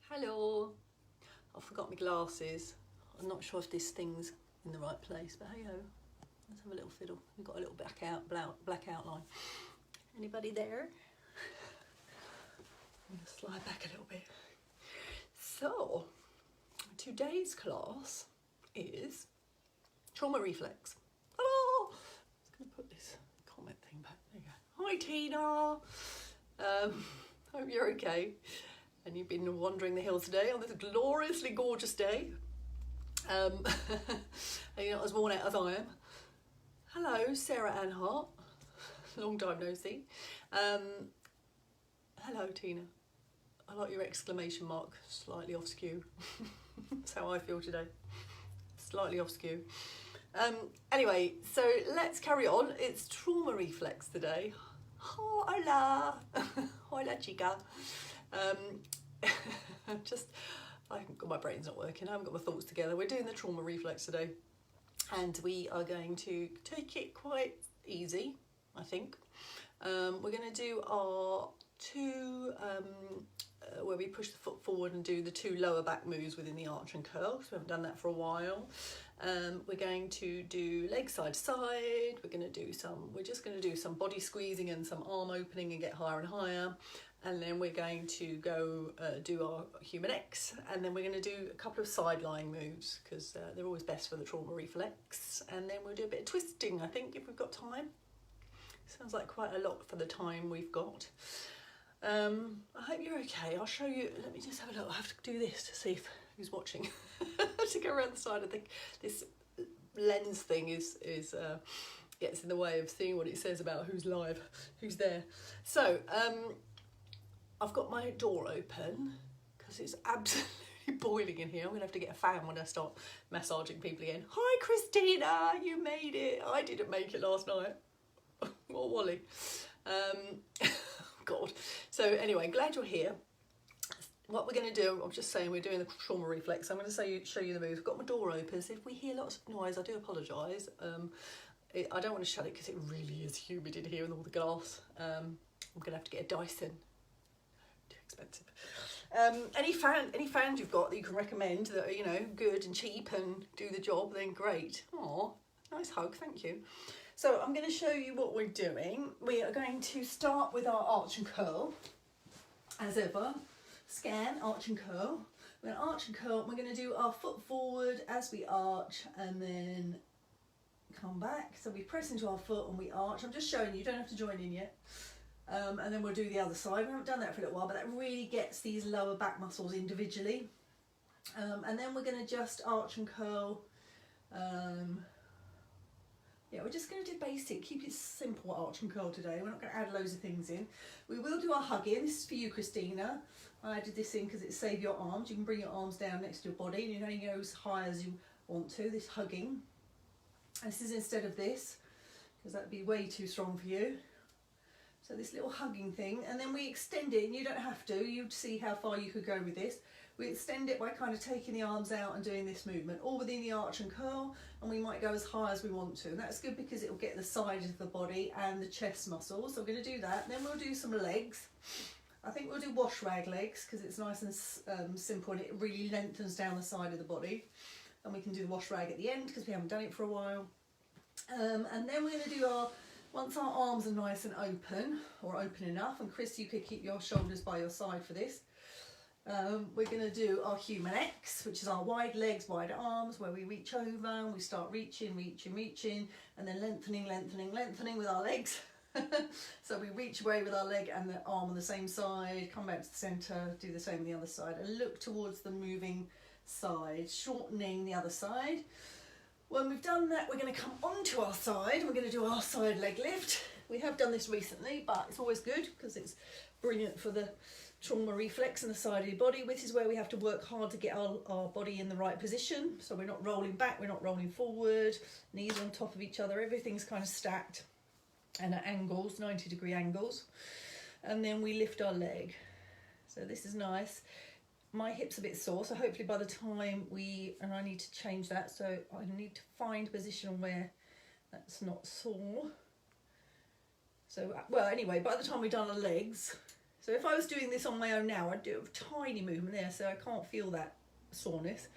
Hello. I forgot my glasses. I'm not sure if this thing's in the right place, but hey ho. Let's have a little fiddle. We've got a little black outline. Anybody there? I'm gonna slide back a little bit. So, today's class is trauma reflex. Hello. I'm just gonna put this comment thing back. There you go. Hi Tina. Hope you're okay. And you've been wandering the hills today on this gloriously gorgeous day. And you're not as worn out as I am. Hello, Sarah Ann Hart. Long time no see. Hello, Tina. I like your exclamation mark, slightly off skew. That's how I feel today. Slightly off skew. Anyway, so let's carry on. It's trauma reflex today. Oh, hola. Hola, chica. My brain's not working. I haven't got my thoughts together. We're doing the trauma reflex today, and we are going to take it quite easy, I think. We're going to do our two, where we push the foot forward and do the two lower back moves within the arch and curl, because we haven't done that for a while. We're going to do leg side to side. We're just going to do some body squeezing and some arm opening and get higher and higher. And then we're going to go do our human X, and then we're going to do a couple of side lying moves, because they're always best for the trauma reflex. And then we'll do a bit of twisting, I think, if we've got time. Sounds like quite a lot for the time we've got. I hope you're okay. I'll show you. Let me just have a look. I have to do this to see if who's watching. To go around the side. I think this lens thing gets in the way of seeing what it says about who's live, who's there. So I've got my door open because it's absolutely boiling in here. I'm gonna have to get a fan when I start massaging people again. Hi Christina, you made it. I didn't make it last night. Or Wally. God. So anyway, glad you're here. What we're going to do, I'm just saying we're doing the trauma reflex. I'm going to show you the moves. I've got my door open, so if we hear lots of noise, I do apologise. I don't want to shut it because it really is humid in here with all the glass. I'm going to have to get a Dyson. Too expensive. Any fans you've got that you can recommend that are, good and cheap and do the job, then great. Aw, nice hug, thank you. So I'm going to show you what we're doing. We are going to start with our arch and curl, as ever. Scan, arch and curl. We're going to arch and curl. We're going to do our foot forward as we arch and then come back. So we press into our foot and we arch. I'm just showing you, don't have to join in yet. And then we'll do the other side. We haven't done that for a little while, but that really gets these lower back muscles individually. And then we're going to just arch and curl. Yeah, we're just going to do basic, keep it simple arch and curl today. We're not going to add loads of things in. We will do our hugging. This is for you, Christina. I added this in because it saves your arms. You can bring your arms down next to your body and you can only go as high as you want to, this hugging. And this is instead of this, because that'd be way too strong for you. So this little hugging thing, and then we extend it, and you don't have to, you'd see how far you could go with this. We extend it by kind of taking the arms out and doing this movement, all within the arch and curl, and we might go as high as we want to. And that's good because it'll get the sides of the body and the chest muscles. So we're going to do that. Then we'll do some legs. I think we'll do wash rag legs because it's nice and simple, and it really lengthens down the side of the body. And we can do the wash rag at the end because we haven't done it for a while. And then we're going to do once our arms are nice and open, or open enough, and Chris, you could keep your shoulders by your side for this. We're going to do our human X, which is our wide legs, wide arms, where we reach over and we start reaching, and then lengthening with our legs. So we reach away with our leg and the arm on the same side, come back to the centre, do the same on the other side, and look towards the moving side, shortening the other side. When we've done that, we're going to come onto our side. We're going to do our side leg lift. We have done this recently, but it's always good because it's brilliant for the trauma reflex and the side of your body. This is where we have to work hard to get our body in the right position. So we're not rolling back, we're not rolling forward, knees on top of each other. Everything's kind of stacked and at angles, 90-degree angles. And then we lift our leg. So this is nice. My hip's a bit sore, so hopefully by the time I need to change that, so I need to find a position where that's not sore. So, well, anyway, by the time we've done our legs, So if I was doing this on my own now, I'd do a tiny movement there, so I can't feel that soreness.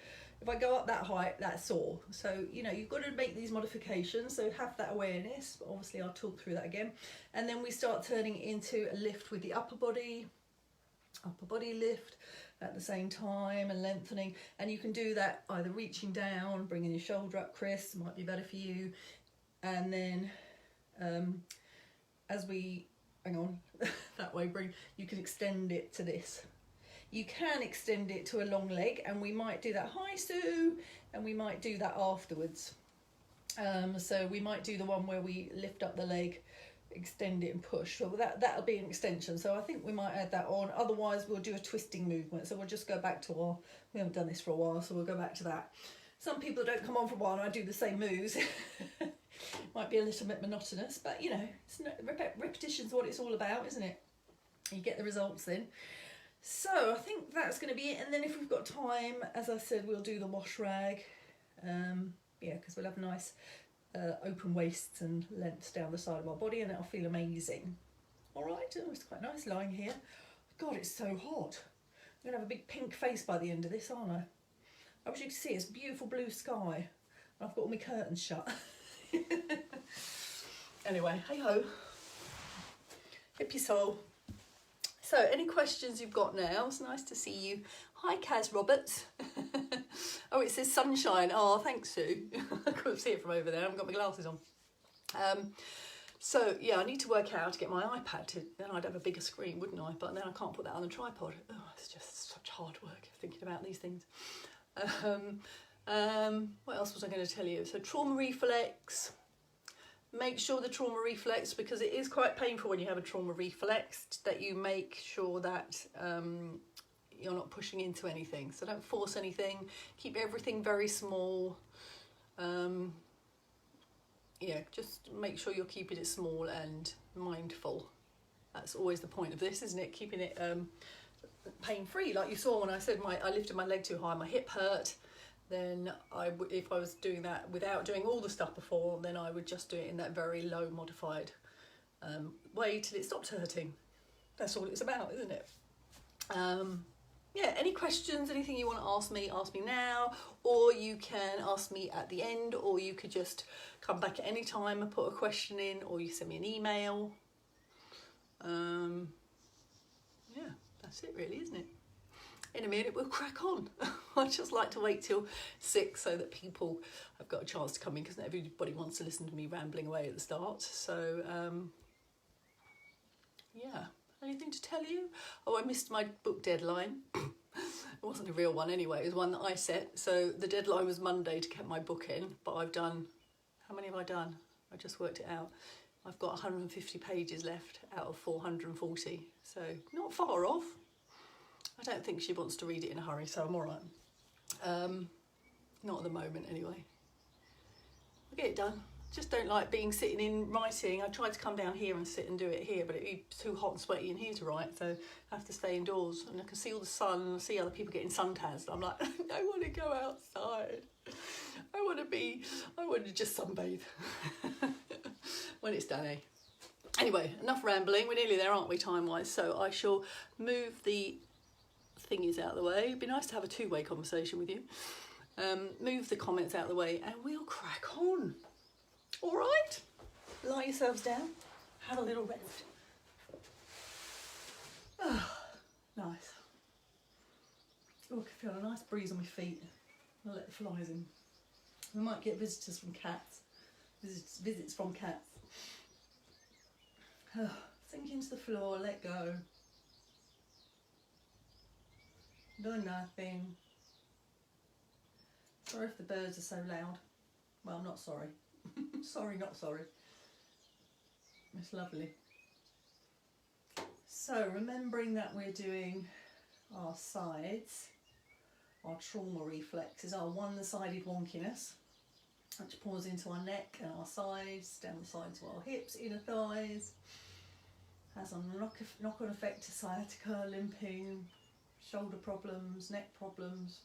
If I go up that height, that's sore. So, you know, you've got to make these modifications, so have that awareness. But obviously I'll talk through that again. And then we start turning it into a lift with the upper body lift at the same time, and lengthening. And you can do that either reaching down, bringing your shoulder up, Chris, might be better for you. And then as we, hang on, that way, you can extend it to this. You can extend it to a long leg, and we might do that, hi Sue, and we might do that afterwards. So we might do the one where we lift up the leg, extend it and push. So that'll be an extension. So I think we might add that on. Otherwise we'll do a twisting movement. So we'll just go back to we haven't done this for a while, so we'll go back to that. Some people don't come on for a while and I do the same moves. Might be a little bit monotonous, but you know, repetition's what it's all about, isn't it? You get the results then. So I think that's going to be it. And then if we've got time, as I said, we'll do the wash rag. Yeah, because we'll have nice open waists and lengths down the side of our body, and it'll feel amazing. All right, oh, it's quite nice lying here. God, it's so hot. I'm going to have a big pink face by the end of this, aren't I? I wish you could see it's beautiful blue sky. I've got all my curtains shut. Anyway, hey ho. Hippie soul. So, any questions you've got now? It's nice to see you. Hi, Kaz Roberts. Oh, it says sunshine. Oh, thanks, Sue. I couldn't see it from over there. I haven't got my glasses on. So, yeah, I need to work out how to get my iPad to... Then I'd have a bigger screen, wouldn't I? But then I can't put that on the tripod. Oh, it's just such hard work thinking about these things. What else was I going to tell you? So, trauma reflex. Make sure the trauma reflex, because it is quite painful when you have a trauma reflex, that you make sure that you're not pushing into anything. So don't force anything. Keep everything very small. Yeah, just make sure you're keeping it small and mindful. That's always the point of this, isn't it? Keeping it pain-free. Like you saw when I said I lifted my leg too high, my hip hurt. Then if I was doing that without doing all the stuff before, then I would just do it in that very low modified way till it stopped hurting. That's all it's about, isn't it? Yeah, any questions, anything you want to ask me now, or you can ask me at the end, or you could just come back at any time and put a question in, or you send me an email. Yeah, that's it really, isn't it? In a minute we'll crack on. I just like to wait till 6 so that people have got a chance to come in, because not everybody wants to listen to me rambling away at the start. So yeah, anything to tell you? Oh, I missed my book deadline. It wasn't a real one anyway, it was one that I set. So the deadline was Monday to get my book in, but I've done, how many have I done? I just worked it out. I've got 150 pages left out of 440, so not far off. I don't think she wants to read it in a hurry, so I'm all right. Not at the moment, anyway. I'll get it done. Just don't like sitting in writing. I tried to come down here and sit and do it here, but it'd be too hot and sweaty in here to write, so I have to stay indoors. And I can see all the sun, and I see other people getting suntans. I'm like, I want to go outside. I want to just sunbathe when it's done, eh? Anyway, enough rambling. We're nearly there, aren't we, time-wise? So I shall move the thingies out of the way. It'd be nice to have a two-way conversation with you. Move the comments out of the way and we'll crack on. All right? Lie yourselves down. Have a little rest. Oh, nice. Oh, I can feel a nice breeze on my feet. I'll let the flies in. We might get visitors from cats. Visits from cats. Oh, sink into the floor, let go. Do nothing. Sorry if the birds are so loud. Well, I'm not sorry. Sorry, not sorry. It's lovely. So, remembering that we're doing our sides, our trauma reflexes, our one-sided wonkiness, which pours into our neck and our sides, down the sides of our hips, inner thighs, has a knock-on effect to sciatica, limping, shoulder problems, neck problems.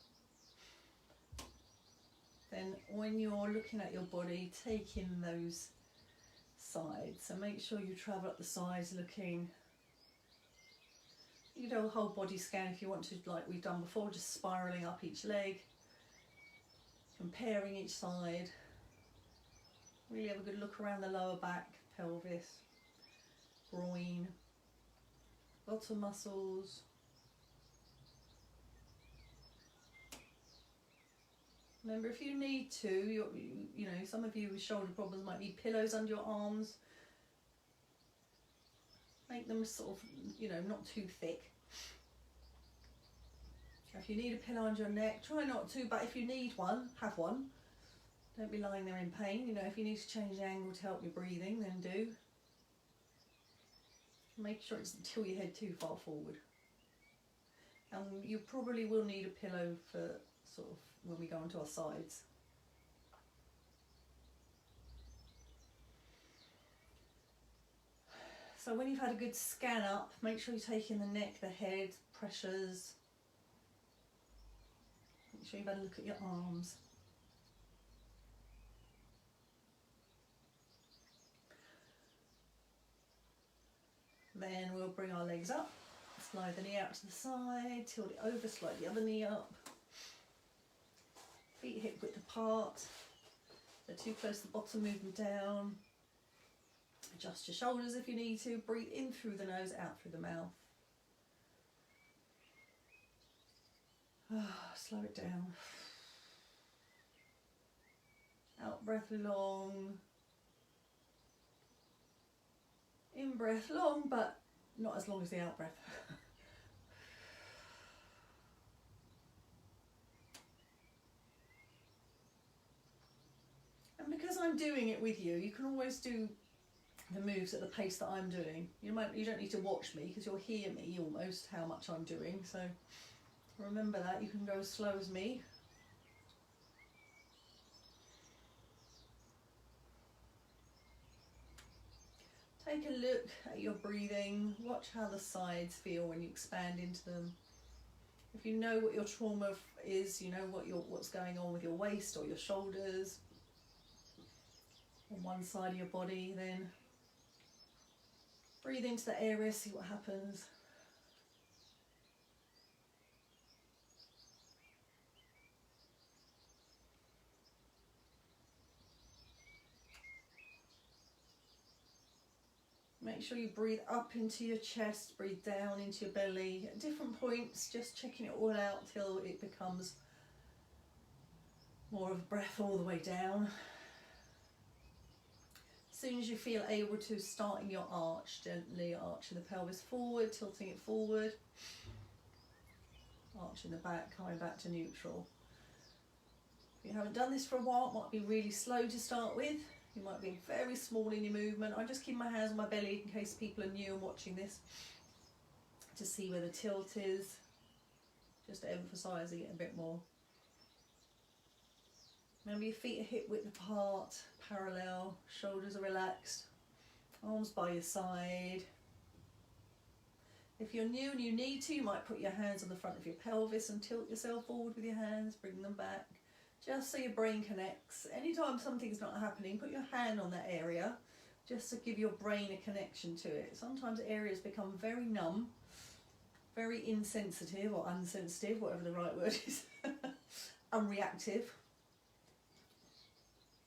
Then when you're looking at your body, take in those sides. So make sure you travel up the sides looking You can do a whole body scan if you want to, like we've done before, just spiralling up each leg, comparing each side. Really have a good look around the lower back, pelvis, groin, lots of muscles. Remember, if you need to, you know, some of you with shoulder problems might need pillows under your arms. Make them sort of, you know, not too thick. If you need a pillow under your neck, try not to, but if you need one, have one. Don't be lying there in pain. You know, if you need to change the angle to help your breathing, then do. Make sure it doesn't tilt your head too far forward. And you probably will need a pillow for sort of when we go onto our sides. So when you've had a good scan up, make sure you take in the neck, the head, pressures. Make sure you've had a look at your arms. Then we'll bring our legs up, slide the knee out to the side, tilt it over, slide the other knee up. Feet hip width apart. If they're too close to the bottom, move them down. Adjust your shoulders if you need to. Breathe in through the nose, out through the mouth. Slow it down. Out breath long. In breath long, but not as long as the out breath. And because I'm doing it with you, you can always do the moves at the pace that I'm doing. You don't need to watch me because you'll hear me almost how much I'm doing. So remember that, you can go as slow as me. Take a look at your breathing. Watch how the sides feel when you expand into them. If you know what your trauma is, you know what's going on with your waist or your shoulders on one side of your body, then breathe into the area, see what happens. Make sure you breathe up into your chest, breathe down into your belly at different points, just checking it all out till it becomes more of a breath all the way down. As soon as you feel able to, starting your arch, gently arching the pelvis forward, tilting it forward, arching the back, coming back to neutral. If you haven't done this for a while, it might be really slow to start with. You might be very small in your movement. I just keep my hands on my belly in case people are new and watching this to see where the tilt is, just emphasising it a bit more. Remember, your feet are hip width apart, parallel, shoulders are relaxed, arms by your side. If you're new and you need to, you might put your hands on the front of your pelvis and tilt yourself forward with your hands, bring them back, just so your brain connects. Anytime something's not happening, put your hand on that area, just to give your brain a connection to it. Sometimes areas become very numb, very insensitive or unsensitive, whatever the right word is, unreactive.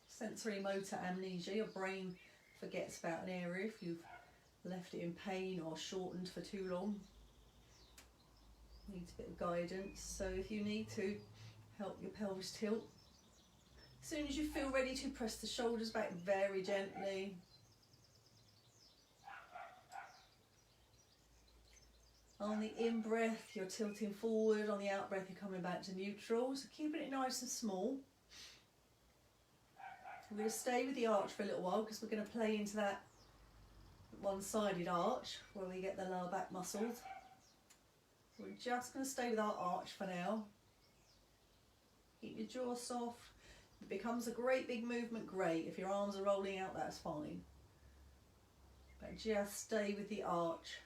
Sensory motor amnesia, your brain forgets about an area if you've left it in pain or shortened for too long. Needs a bit of guidance, so if you need to help your pelvis tilt. As soon as you feel ready to, press the shoulders back very gently. On the in-breath, you're tilting forward. On the out-breath, you're coming back to neutral. So keeping it nice and small. We're going to stay with the arch for a little while because we're going to play into that one-sided arch where we get the lower back muscles. We're just going to stay with our arch for now. Keep your jaw soft. If it becomes a great big movement, great. If your arms are rolling out, that's fine. But just stay with the arch.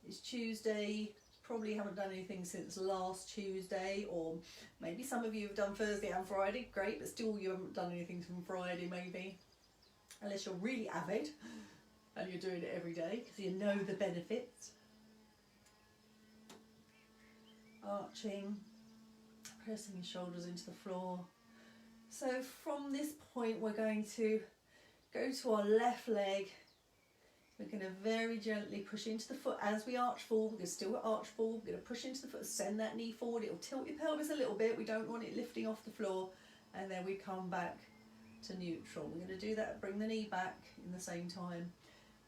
It's Tuesday. Probably haven't done anything since last Tuesday, or maybe some of you have done Thursday and Friday. Great, but still you haven't done anything from Friday maybe. Unless you're really avid and you're doing it every day because you know the benefits. arching, pressing your shoulders into the floor. So from this point we're going to go to our left leg. We're going to very gently push into the foot as we arch forward. We're going to still arch forward. We're going to push into the foot, send that knee forward. It'll tilt your pelvis a little bit. We don't want it lifting off the floor. And then we come back to neutral. We're going to do that, bring the knee back in the same time.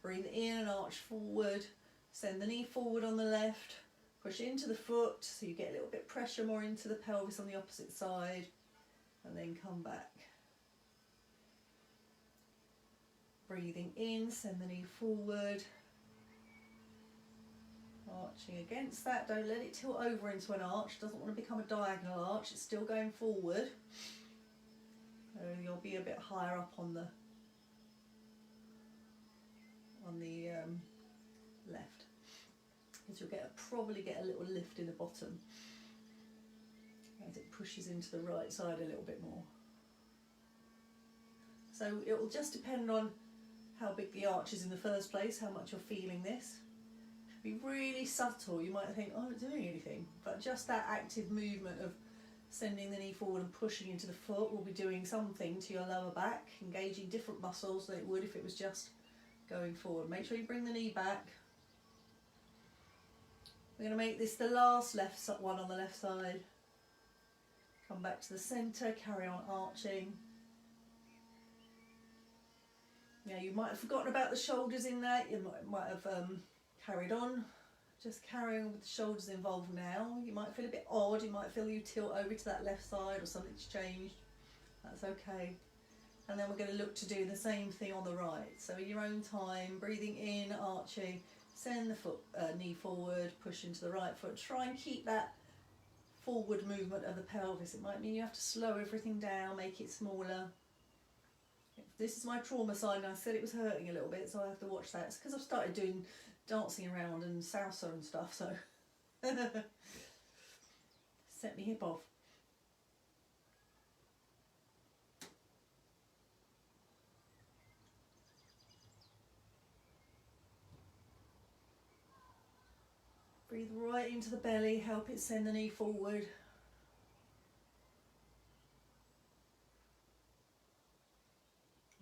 Breathe in and arch forward. Send the knee forward on the left. Push into the foot so you get a little bit pressure more into the pelvis on the opposite side. And then come back. Breathing in, send the knee forward. Arching against that, don't let it tilt over into an arch. Doesn't want to become a diagonal arch, it's still going forward. So you'll be a bit higher up on the left. Because you'll probably get a little lift in the bottom as it pushes into the right side a little bit more. So it will just depend on how big the arch is in the first place, how much you're feeling this. It should be really subtle. You might think, oh, I'm not doing anything, but just that active movement of sending the knee forward and pushing into the foot will be doing something to your lower back, engaging different muscles than it would if it was just going forward. Make sure you bring the knee back. We're going to make this the last one on the left side. Come back to the centre, carry on arching. Yeah, you might have forgotten about the shoulders in that. You might have carried on, just carrying with the shoulders involved now. You might feel a bit odd. You might feel you tilt over to that left side or something's changed. That's okay. And then we're going to look to do the same thing on the right. So in your own time, breathing in, arching, send the knee forward, push into the right foot. Try and keep that forward movement of the pelvis. It might mean you have to slow everything down, make it smaller. This is my trauma side, and I said it was hurting a little bit, so I have to watch that. It's because I've started doing dancing around and salsa and stuff, so set me hip off. Breathe right into the belly, help it send the knee forward.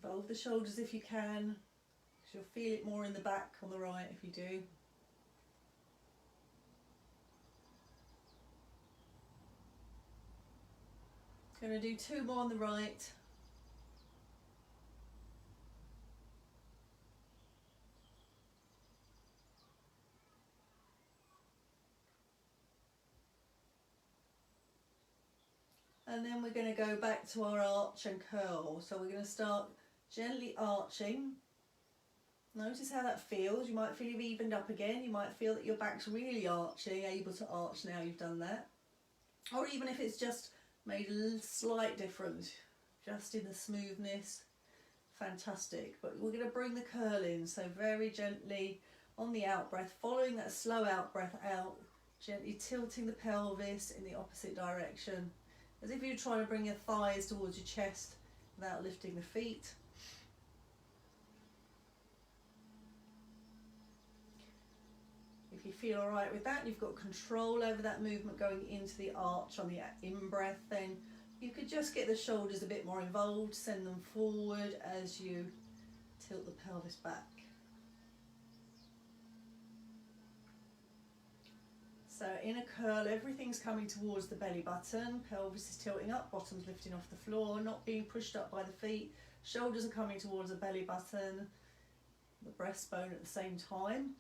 Involve the shoulders if you can, because you'll feel it more in the back on the right if you do. Going to do 2 more on the right. And then we're going to go back to our arch and curl. So we're going to start gently arching. Notice how that feels. You might feel you've evened up again. You might feel that your back's really arching, able to arch now you've done that. Or even if it's just made a slight difference, just in the smoothness. Fantastic. But we're going to bring the curl in. So very gently on the out breath, following that slow out breath out, gently tilting the pelvis in the opposite direction. As if you're trying to bring your thighs towards your chest without lifting the feet. If you feel all right with that, you've got control over that movement going into the arch on the in-breath, then you could just get the shoulders a bit more involved, send them forward as you tilt the pelvis back. So in a curl, everything's coming towards the belly button, pelvis is tilting up, bottom's lifting off the floor, not being pushed up by the feet, shoulders are coming towards the belly button, the breastbone at the same time,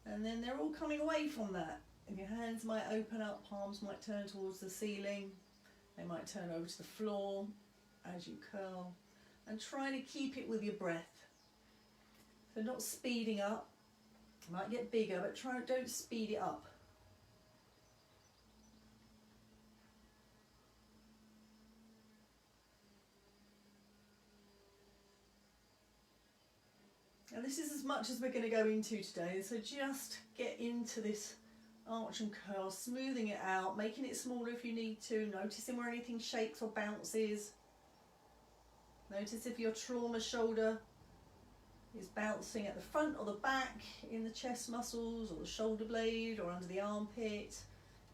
and then they're all coming away from that. And your hands might open up, palms might turn towards the ceiling, they might turn over to the floor as you curl, and trying to keep it with your breath. So not speeding up, it might get bigger, but don't speed it up. And this is as much as we're going to go into today, so just get into this arch and curl, smoothing it out, making it smaller if you need to, noticing where anything shakes or bounces. Notice if your trauma shoulder is bouncing at the front or the back, in the chest muscles or the shoulder blade or under the armpit.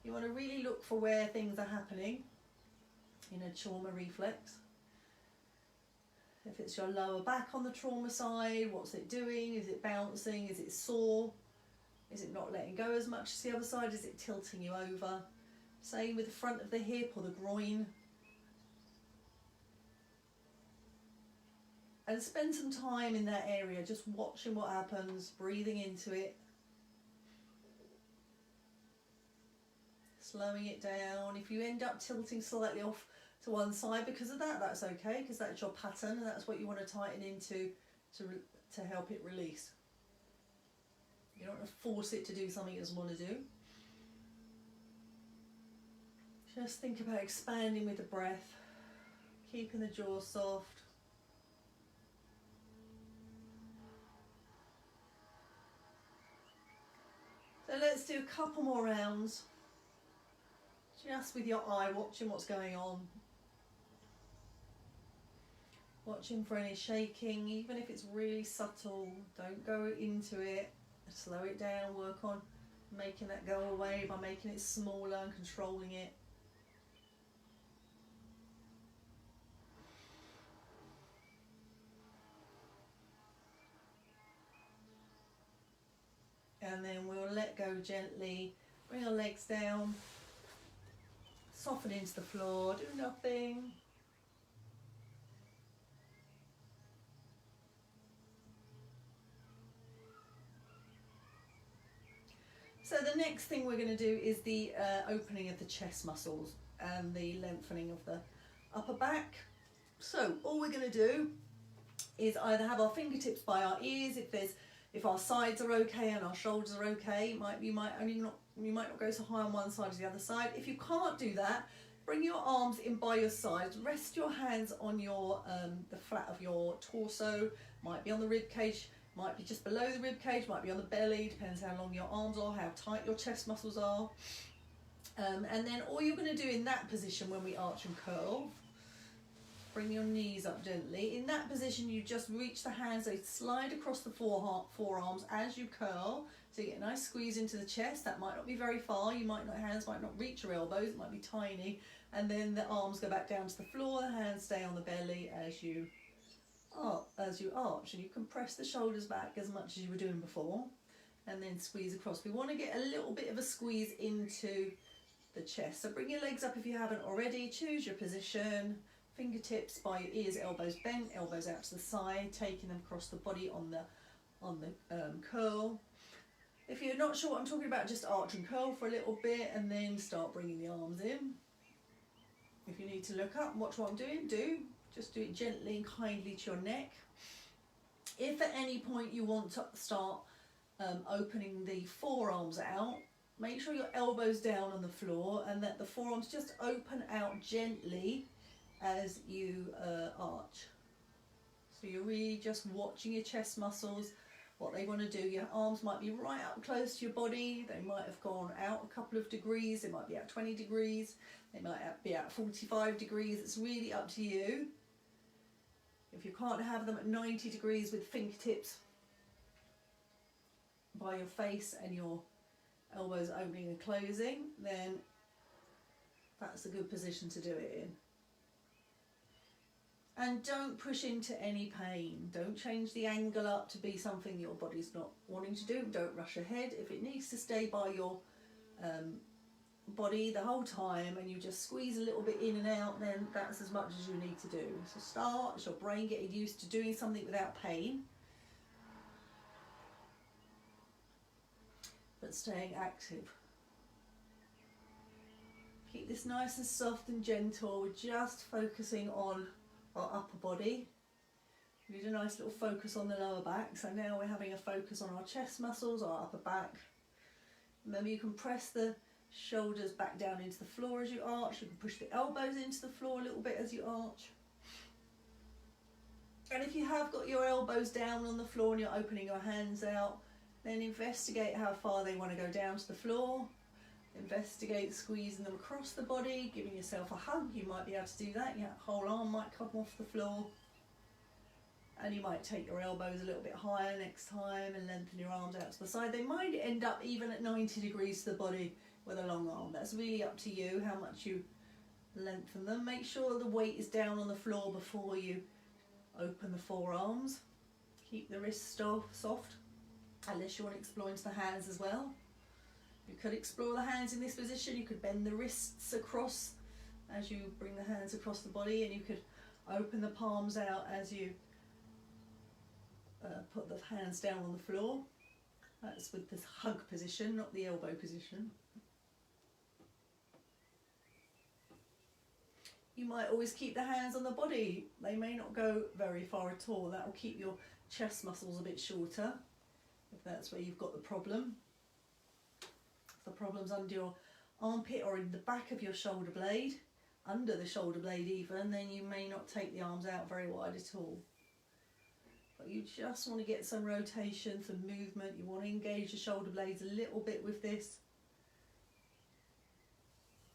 You want to really look for where things are happening in a trauma reflex. If it's your lower back on the trauma side, what's it doing? Is it bouncing? Is it sore? Is it not letting go as much as the other side? Is it tilting you over? Same with the front of the hip or the groin. And spend some time in that area, just watching what happens, breathing into it. Slowing it down. If you end up tilting slightly off to one side because of that, that's okay, because that's your pattern and that's what you want to tighten into to help it release. You don't want to force it to do something it doesn't want to do. Just think about expanding with the breath, keeping the jaw soft. So let's do a couple more rounds, just with your eye, watching what's going on. Watching for any shaking, even if it's really subtle. Don't go into it. Slow it down, work on making that go away by making it smaller and controlling it. And then we'll let go gently, bring our legs down, soften into the floor, do nothing. So the next thing we're going to do is the opening of the chest muscles and the lengthening of the upper back. So all we're going to do is either have our fingertips by our ears if our sides are okay and our shoulders are okay. You might not go so high on one side as the other side. If you can't do that, bring your arms in by your sides. Rest your hands on your the flat of your torso. Might be on the rib cage. Might be just below the rib cage, might be on the belly, depends how long your arms are, how tight your chest muscles are. And then all you're going to do in that position when we arch and curl, bring your knees up gently. In that position you just reach the hands, they slide across the forearms as you curl, so you get a nice squeeze into the chest. That might not be very far, hands might not reach your elbows, it might be tiny. And then the arms go back down to the floor, the hands stay on the belly as you arch, and you can press the shoulders back as much as you were doing before and then squeeze across. We want to get a little bit of a squeeze into the chest, so bring your legs up if you haven't already, choose your position, fingertips by your ears, elbows bent, elbows out to the side, taking them across the body on the curl. If you're not sure what I'm talking about, just arch and curl for a little bit and then start bringing the arms in. If you need to look up and watch what I'm doing, just do it gently and kindly to your neck. If at any point you want to start opening the forearms out, make sure your elbows down on the floor and that the forearms just open out gently as you arch. So you're really just watching your chest muscles, what they want to do. Your arms might be right up close to your body, they might have gone out a couple of degrees, they might be out 20 degrees, they might be out 45 degrees, it's really up to you. If you can't have them at 90 degrees with fingertips by your face and your elbows opening and closing, then that's a good position to do it in. And don't push into any pain. Don't change the angle up to be something your body's not wanting to do. Don't rush ahead. If it needs to stay by your body the whole time and you just squeeze a little bit in and out, then that's as much as you need to do. So start, it's your brain getting used to doing something without pain, but staying active. Keep this nice and soft and gentle. We're just focusing on our upper body. We did a nice little focus on the lower back, so now we're having a focus on our chest muscles, our upper back. Remember, you can press the shoulders back down into the floor as you arch. You can push the elbows into the floor a little bit as you arch. And if you have got your elbows down on the floor and you're opening your hands out, then investigate how far they want to go down to the floor. Investigate squeezing them across the body, giving yourself a hug. You might be able to do that. Your whole arm might come off the floor. And you might take your elbows a little bit higher next time and lengthen your arms out to the side. They might end up even at 90 degrees to the body with a long arm. That's really up to you how much you lengthen them. Make sure the weight is down on the floor before you open the forearms. Keep the wrists soft, unless you want to explore into the hands as well. You could explore the hands in this position. You could bend the wrists across as you bring the hands across the body, and you could open the palms out as you put the hands down on the floor. That's with this hug position, not the elbow position. You might always keep the hands on the body. They may not go very far at all. That will keep your chest muscles a bit shorter, if that's where you've got the problem. If the problem's under your armpit or in the back of your shoulder blade, under the shoulder blade even, then you may not take the arms out very wide at all. But you just want to get some rotation, some movement. You want to engage the shoulder blades a little bit with this.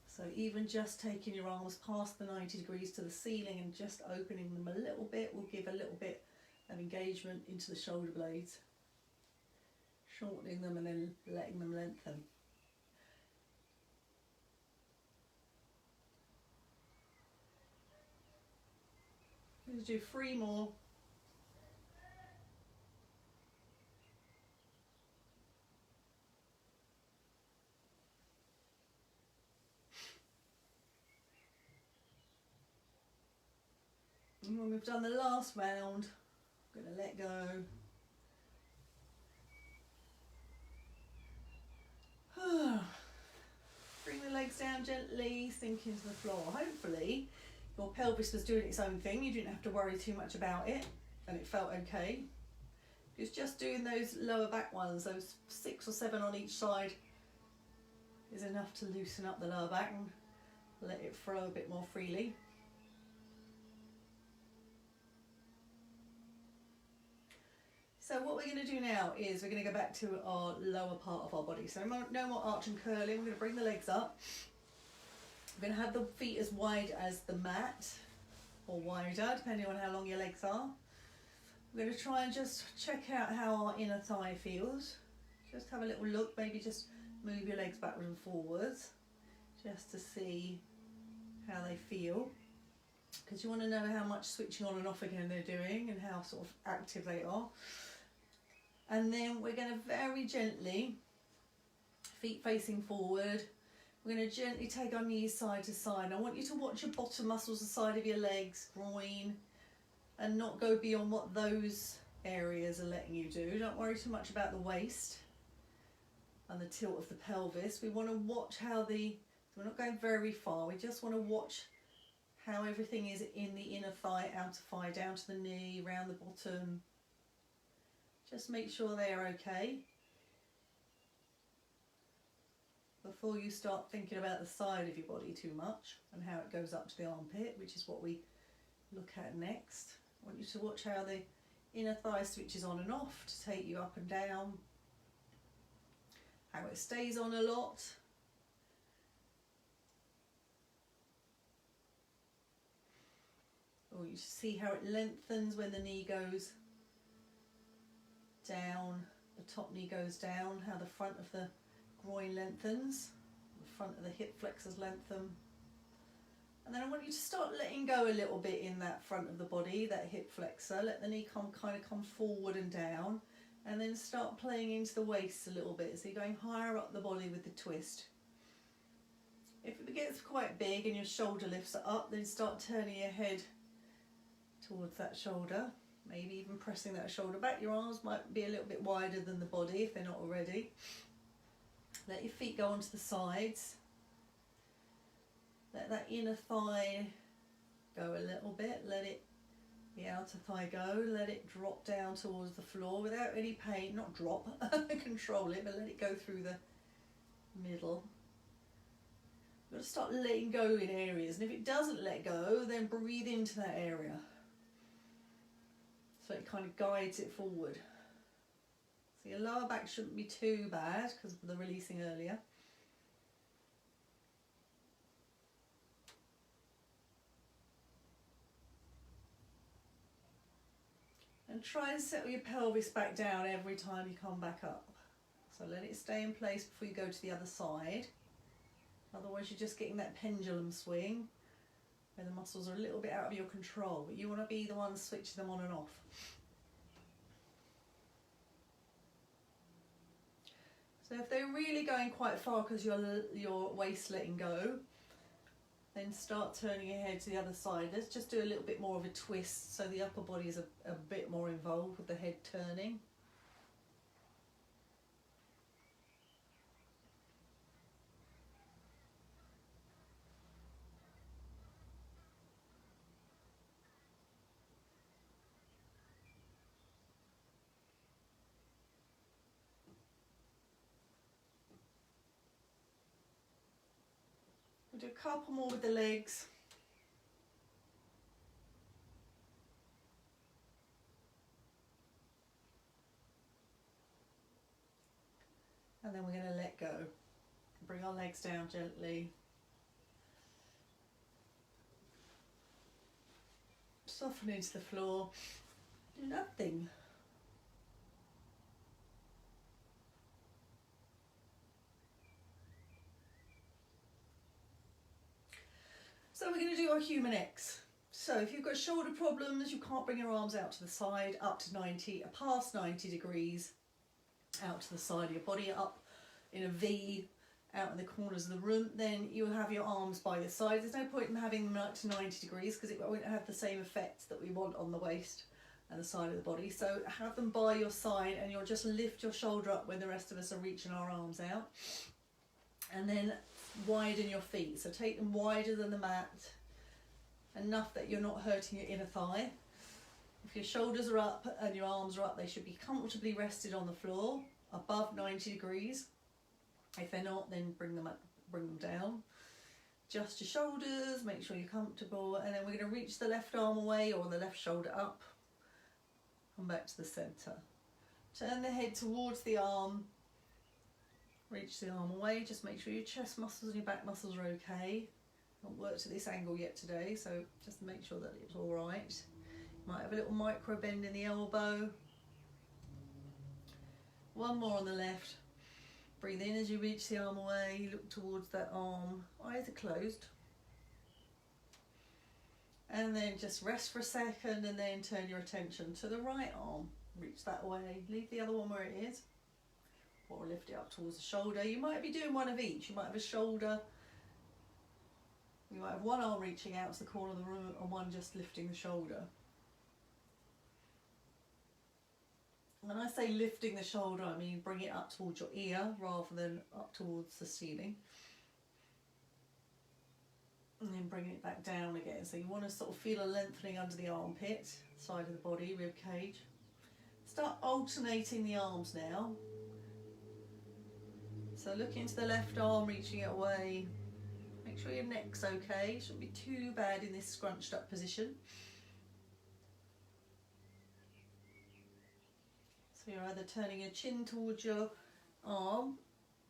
So even just taking your arms past the 90 degrees to the ceiling and just opening them a little bit will give a little bit of engagement into the shoulder blades. Shortening them and then letting them lengthen. Let's do 3 more. And when we've done the last round, I'm going to let go. Bring the legs down gently, sink into the floor. Hopefully your pelvis was doing its own thing. You didn't have to worry too much about it and it felt okay. It's just doing those lower back ones, those 6 or 7 on each side is enough to loosen up the lower back and let it flow a bit more freely. So what we're going to do now is we're going to go back to our lower part of our body. So no more arch and curling. We're going to bring the legs up. We're going to have the feet as wide as the mat, or wider, depending on how long your legs are. We're going to try and just check out how our inner thigh feels. Just have a little look, maybe just move your legs backwards and forwards, just to see how they feel. Because you want to know how much switching on and off again they're doing and how sort of active they are. And then we're going to very gently, feet facing forward, we're going to gently take our knees side to side. I want you to watch your bottom muscles, the side of your legs, groin, and not go beyond what those areas are letting you do. Don't worry too much about the waist and the tilt of the pelvis. We want to watch how we're not going very far, we just want to watch how everything is in the inner thigh, outer thigh, down to the knee, around the bottom. Just make sure they are okay before you start thinking about the side of your body too much and how it goes up to the armpit, which is what we look at next. I want you to watch how the inner thigh switches on and off to take you up and down, how it stays on a lot. Oh, you see how it lengthens when the knee goes down, the top knee goes down, how the front of the groin lengthens, the front of the hip flexors lengthen. And then I want you to start letting go a little bit in that front of the body, that hip flexor. Let the knee kind of come forward and down, and then start playing into the waist a little bit. So you're going higher up the body with the twist. If it gets quite big and your shoulder lifts up, then start turning your head towards that shoulder. Maybe even pressing that shoulder back. Your arms might be a little bit wider than the body if they're not already. Let your feet go onto the sides. Let that inner thigh go a little bit. Let the outer thigh go. Let it drop down towards the floor without any pain. Not drop, control it, but let it go through the middle. You've got to start letting go in areas. And if it doesn't let go, then breathe into that area. So it kind of guides it forward. So your lower back shouldn't be too bad because of the releasing earlier. And try and settle your pelvis back down every time you come back up. So let it stay in place before you go to the other side. Otherwise you're just getting that pendulum swing where the muscles are a little bit out of your control, but you want to be the one switching them on and off. So if they're really going quite far because your waist letting go, then start turning your head to the other side. Let's just do a little bit more of a twist so the upper body is a bit more involved with the head turning. We'll do a couple more with the legs. And then we're going to let go. Bring our legs down gently. Soften into the floor. Do nothing. So we're going to do our human X. So if you've got shoulder problems, you can't bring your arms out to the side, up to 90, past 90 degrees, out to the side of your body, up in a V, out in the corners of the room, then you'll have your arms by your side. There's no point in having them up to 90 degrees because it won't have the same effect that we want on the waist and the side of the body. So have them by your side and you'll just lift your shoulder up when the rest of us are reaching our arms out. And then widen your feet, so take them wider than the mat, enough that you're not hurting your inner thigh. If your shoulders are up and your arms are up, they should be comfortably rested on the floor above 90 degrees. If they're not, then bring them up, bring them down. Adjust your shoulders, make sure you're comfortable, and then we're going to reach the left arm away or the left shoulder up. Come back to the centre. Turn the head towards the arm. Reach the arm away, just make sure your chest muscles and your back muscles are okay. Not worked at this angle yet today, so just make sure that it's all right. You might have a little micro bend in the elbow. One more on the left. Breathe in as you reach the arm away, look towards that arm, eyes are closed. And then just rest for a second and then turn your attention to the right arm. Reach that way, leave the other one where it is. Or lift it up towards the shoulder. You might be doing one of each. You might have a shoulder, you might have one arm reaching out to the corner of the room and one just lifting the shoulder. When I say lifting the shoulder, I mean bring it up towards your ear rather than up towards the ceiling. And then bring it back down again. So you want to sort of feel a lengthening under the armpit, side of the body, rib cage. Start alternating the arms now. So look into the left arm, reaching it away. Make sure your neck's okay. Shouldn't be too bad in this scrunched up position. So you're either turning your chin towards your arm,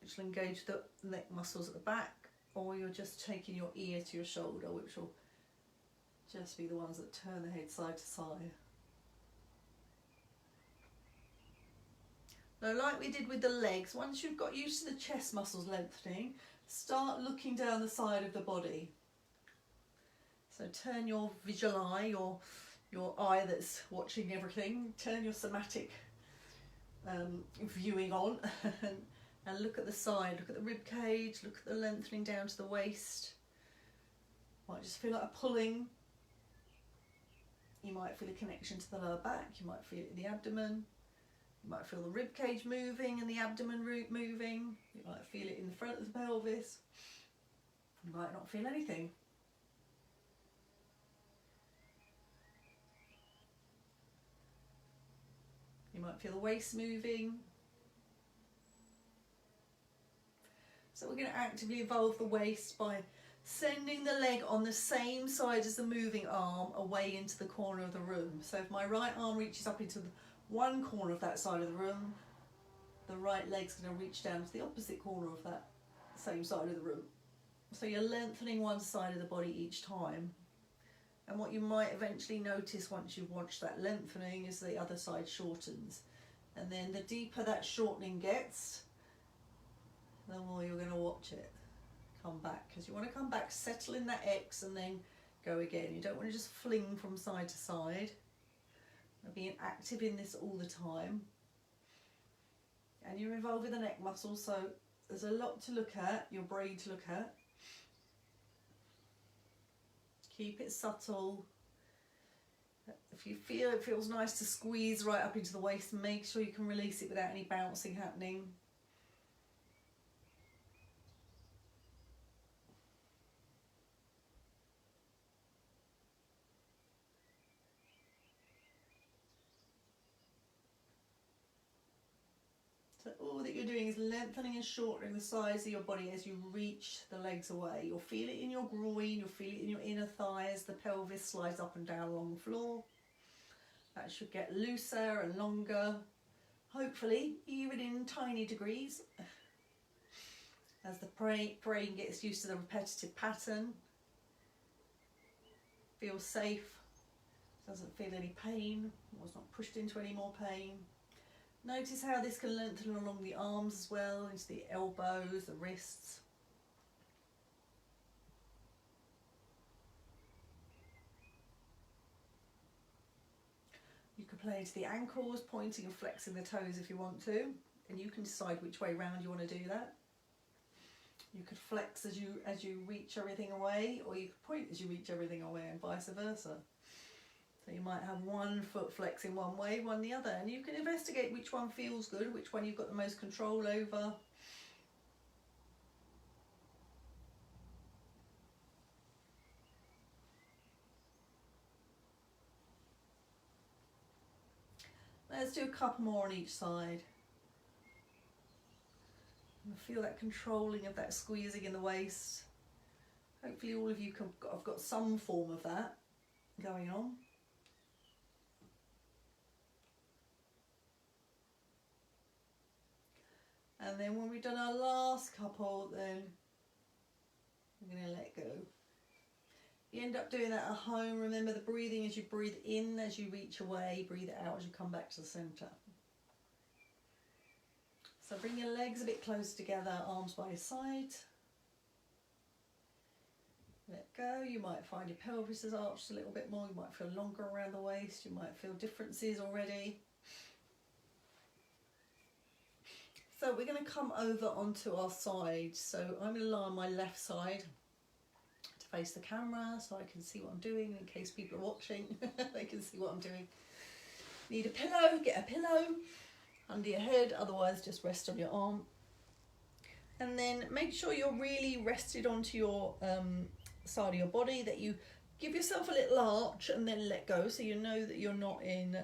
which will engage the neck muscles at the back, or you're just taking your ear to your shoulder, which will just be the ones that turn the head side to side. Now, like we did with the legs, once you've got used to the chest muscles lengthening, start looking down the side of the body. So turn your visual eye, your eye that's watching everything, turn your somatic viewing on and look at the side, look at the rib cage, look at the lengthening down to the waist. Might just feel like a pulling. You might feel a connection to the lower back, you might feel it in the abdomen. You might feel the rib cage moving and the abdomen root moving. You might feel it in the front of the pelvis. You might not feel anything. You might feel the waist moving. So we're going to actively involve the waist by sending the leg on the same side as the moving arm away into the corner of the room. So if my right arm reaches up into the one corner of that side of the room, the right leg's going to reach down to the opposite corner of that same side of the room. So you're lengthening one side of the body each time. And what you might eventually notice once you've watched that lengthening is the other side shortens. And then the deeper that shortening gets, the more you're going to watch it come back, because you want to come back, settle in that X and then go again. You don't want to just fling from side to side. Being active in this all the time. And you're involved with the neck muscle, so there's a lot to look at, your brain to look at. Keep it subtle. If you feel it feels nice to squeeze right up into the waist, make sure you can release it without any bouncing happening. So all that you're doing is lengthening and shortening the size of your body as you reach the legs away. You'll feel it in your groin, you'll feel it in your inner thighs, the pelvis slides up and down along the floor. That should get looser and longer, hopefully even in tiny degrees. As the brain gets used to the repetitive pattern, feels safe, doesn't feel any pain, was not pushed into any more pain. Notice how this can lengthen along the arms as well, into the elbows, the wrists. You can play into the ankles, pointing and flexing the toes if you want to, and you can decide which way round you want to do that. You could flex as you reach everything away, or you could point as you reach everything away, and vice versa. So you might have one foot flexing one way, one the other, and you can investigate which one feels good, which one you've got the most control over. Let's do a couple more on each side. And feel that controlling of that squeezing in the waist. Hopefully all of you have got some form of that going on. And then when we've done our last couple, then we're going to let go. You end up doing that at home. Remember the breathing as you breathe in, as you reach away, breathe it out as you come back to the centre. So bring your legs a bit closer together, arms by your side. Let go. You might find your pelvis has arched a little bit more. You might feel longer around the waist. You might feel differences already. So we're going to come over onto our side. So I'm going to lie on my left side to face the camera so I can see what I'm doing in case people are watching. They can see what I'm doing. Need a pillow, get a pillow under your head, otherwise just rest on your arm. And then make sure you're really rested onto your side of your body, that you give yourself a little arch and then let go, so you know that you're not in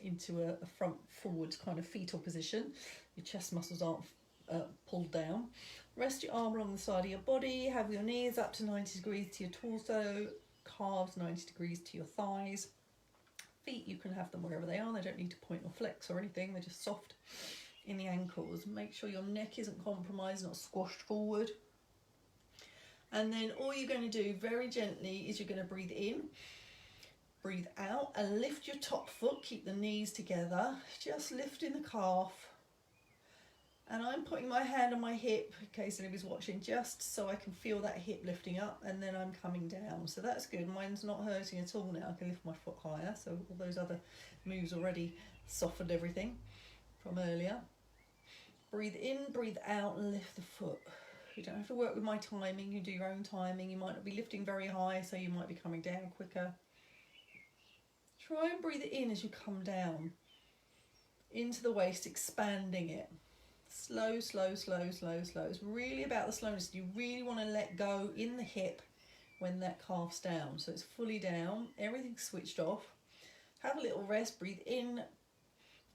into a front forwards kind of fetal position. Your chest muscles aren't pulled down. Rest your arm along the side of your body, have your knees up to 90 degrees to your torso, calves 90 degrees to your thighs. Feet, you can have them wherever they are, they don't need to point or flex or anything, they're just soft in the ankles. Make sure your neck isn't compromised, not squashed forward. And then all you're going to do very gently is you're going to breathe in, breathe out, and lift your top foot, keep the knees together, just lifting the calf. And I'm putting my hand on my hip, in case anybody's watching, just so I can feel that hip lifting up, and then I'm coming down. So that's good, mine's not hurting at all now, I can lift my foot higher, so all those other moves already softened everything from earlier. Breathe in, breathe out, and lift the foot. You don't have to work with my timing, you do your own timing. You might not be lifting very high, so you might be coming down quicker. Try and breathe it in as you come down into the waist, expanding it. Slow, slow, slow, slow, slow. It's really about the slowness. You really want to let go in the hip when that calf's down. So it's fully down, everything's switched off. Have a little rest, breathe in,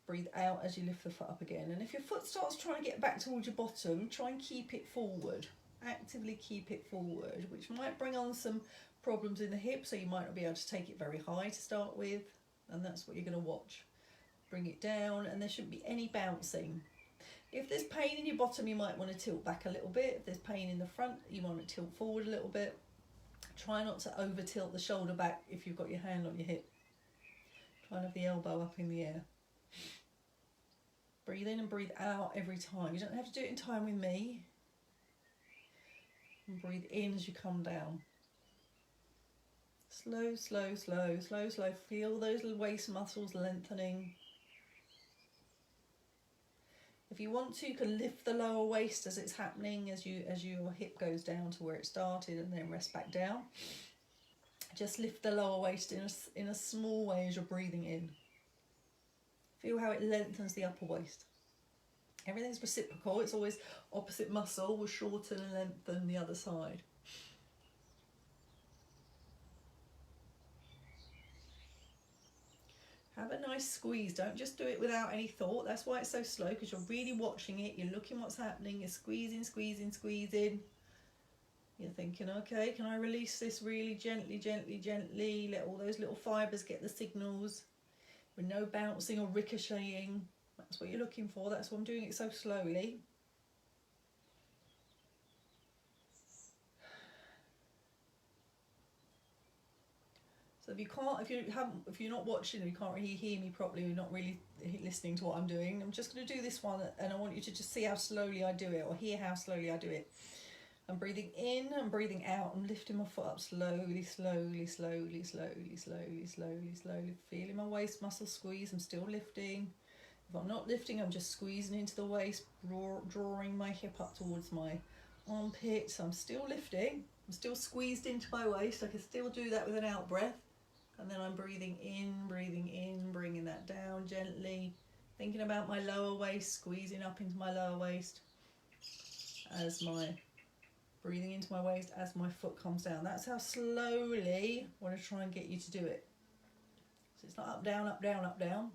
breathe out as you lift the foot up again. And if your foot starts trying to get back towards your bottom, try and keep it forward. Actively keep it forward, which might bring on some problems in the hip, so you might not be able to take it very high to start with. And that's what you're going to watch. Bring it down, and there shouldn't be any bouncing. If there's pain in your bottom, you might want to tilt back a little bit. If there's pain in the front, you want to tilt forward a little bit. Try not to over tilt the shoulder back if you've got your hand on your hip. Try and have the elbow up in the air. Breathe in and breathe out every time. You don't have to do it in time with me. And breathe in as you come down. Slow, slow, slow, slow, slow. Feel those little waist muscles lengthening. If you want to, you can lift the lower waist as it's happening, as your hip goes down to where it started, and then rest back down. Just lift the lower waist in a small way as you're breathing in. Feel how it lengthens the upper waist. Everything's reciprocal. It's always opposite muscle will shorten and lengthen the other side. Have a nice squeeze. Don't just do it without any thought. That's why it's so slow, because you're really watching it. You're looking what's happening. You're squeezing, squeezing, squeezing. You're thinking, okay, can I release this really gently, gently, gently? Let all those little fibres get the signals with no bouncing or ricocheting. That's what you're looking for. That's why I'm doing it so slowly. So if you're not watching, you can't really hear me properly, you're not really listening to what I'm doing, I'm just going to do this one, and I want you to just see how slowly I do it, or hear how slowly I do it. I'm breathing in and breathing out. I'm lifting my foot up slowly, slowly, slowly, slowly, slowly, slowly, slowly. Feeling my waist muscle squeeze. I'm still lifting. If I'm not lifting, I'm just squeezing into the waist, drawing my hip up towards my armpits. I'm still lifting. I'm still squeezed into my waist. I can still do that with an out breath. And then I'm breathing in, bringing that down gently. Thinking about my lower waist, squeezing up into my lower waist as my breathing into my waist as my foot comes down. That's how slowly I want to try and get you to do it. So it's not up, down, up, down, up, down.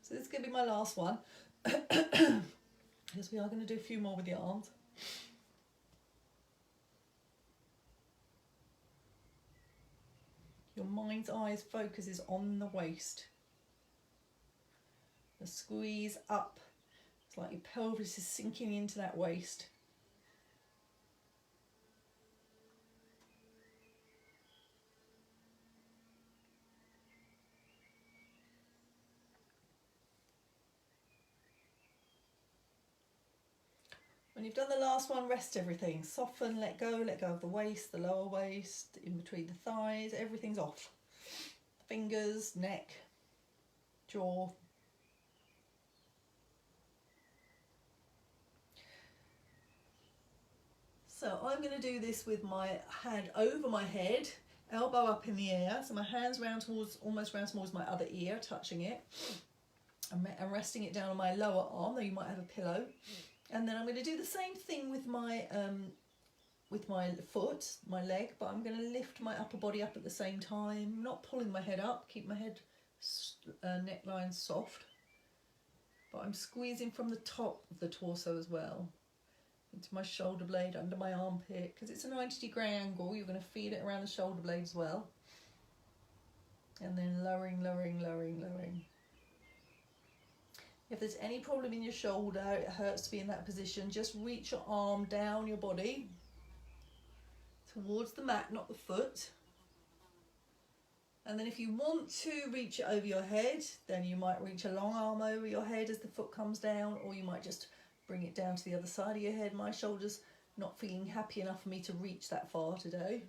So this is going to be my last one. Because we are going to do a few more with the arms. Your mind's eyes focus is on the waist. The squeeze up. It's like your pelvis is sinking into that waist. When you've done the last one, rest everything. Soften, let go of the waist, the lower waist, in between the thighs, everything's off. Fingers, neck, jaw. So I'm going to do this with my hand over my head, elbow up in the air. So my hand's almost round towards my other ear, touching it. I'm resting it down on my lower arm, though you might have a pillow. And then I'm going to do the same thing with my foot, my leg, but I'm going to lift my upper body up at the same time, not pulling my head up, keep my head neckline soft, but I'm squeezing from the top of the torso as well, into my shoulder blade, under my armpit, because it's a 90-degree angle. You're going to feel it around the shoulder blade as well. And then lowering, lowering, lowering, lowering. If there's any problem in your shoulder, it hurts to be in that position, just reach your arm down your body towards the mat, not the foot. And then if you want to reach it over your head, then you might reach a long arm over your head as the foot comes down, or you might just bring it down to the other side of your head. My shoulder's not feeling happy enough for me to reach that far today.